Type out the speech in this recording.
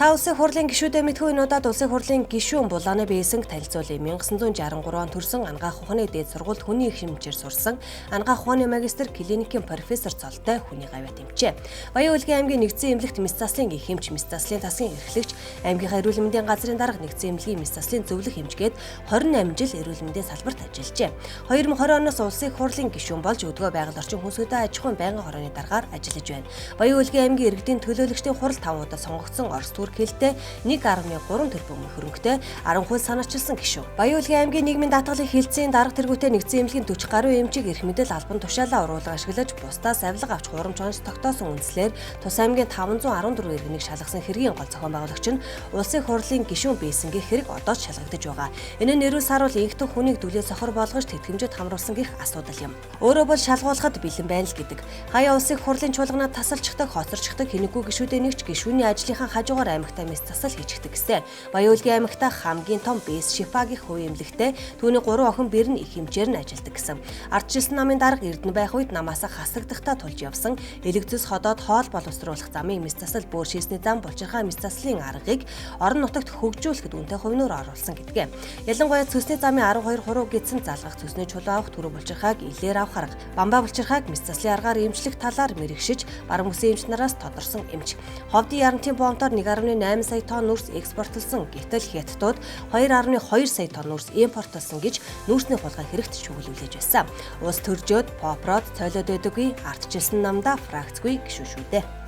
Та улсын хурлын гишүүдээ мэдхүү энэ удаад улсын хурлын гишүүн Булааны Бэйсэнг танилцуулъя. 1963 онд төрсэн анагаах ухааны дээд сургуульд хүний их хэмжээр сурсан анагаах ухааны магистр клиникийн профессор цолтой хүний гавьяа тэмчээ. Баян-Улгийн аймгийн нэгдсэн эмнэлэгт мэс заслын их хэмж, мэс заслын тасгийн эрхлэгч, аймгийнхаа эрүүл мэндийн газрын дарга нэгдсэн эмнэлгийн мэс заслын зөвлөх хэмжгээд 28 жил эрүүл мэндийн салбарт ажиллажээ. 2020 оноос улсын хурлын гишүүн болж өдгөө байгаль орчин хүнсүүдийн аж ахуйн байнгын хорооны даргаар ажиллаж байна. Баян-Улгийн аймгийн иргэдийн төлөөлөгчдийн хурал 5 удаа сонгогдсон Орос Турк хэлтэй 1.3 тэрбум хөрөнгөтэй 10 хууль санаачилсан гишүүн. Баян-Улгийн аймгийн нийгмийн даатгалын хилцээний дарга тэргүүтээ нэгдсэн эмнэлгийн 40 гаруй эмчийг эрх мэдэл албан тушаалаа оруулан ашиглаж бусдаас авилга авч хурамч онц тогтоосон үндслээр Тус аймгийн 514 иргэнийг шалгасан хэргийн гол зохион байгуулагч нь улсын хурлын гишүүн Бэйсэнгийн хэрэг одоо ч шалгагдаж байгаа. Энэ нь нэрвэн саруул инхтэн хүнийг дүлээ сохор болгож тэтгэмжид хамруулсан гэх асуудал юм. Өөрөө бол шалгуулахад бэлэн байна л гэдэг. Хаяа улсын хурлын чуулганаа тасалчихдаг, хоцорчихдаг хинэггүй гишүүдээ нэгч гишүүний ажлынхаа хажуугаар аймагтаа мэс засал хийчихдэг гэсэн. Баян-Улгийн аймагтаа хамгийн том Бэйс Шифагийн хувийн эмнэлэгтээ түүний 3 охин бэр нь их хэмжээр нь ажилладаг гэсэн. Ардчилсан намын дарга Эрдэнэ байх үед намаасаа хасагдахтаа тулж явсан элэгзэс ходоод хоол боловсруулах замын мэс засал бүр шийсний зам булчирхай мэс заслын аргыг орон нутагт хөгжүүлэхэд үнэтэй хувинуур оруулсан гэдгээ. Ялангуяа цөсний замын 12 хуруу гидсэн залгах, цөсний чулуу авах, түрүү булчирхайг илээр авах арга, бамбаа булчирхайг мэс заслын аргаар эмчлэх талаар мэрэгшиж бараг мөсөн эмч нараас тодорсон эмч. Ховдын ярантын бомтоор 1.8 сая тонн нүрс экспортлсон. Гэтэл хятадууд 2.2 сая тонн нүрс импортлсон гэж нүүрсний хулгай хэрэгт шүүгүүлүүлж байсан. Улс төржөөд попрод цойлоод байдаггүй, ардчилсан намда фракцгүй гişүү шүү дээ.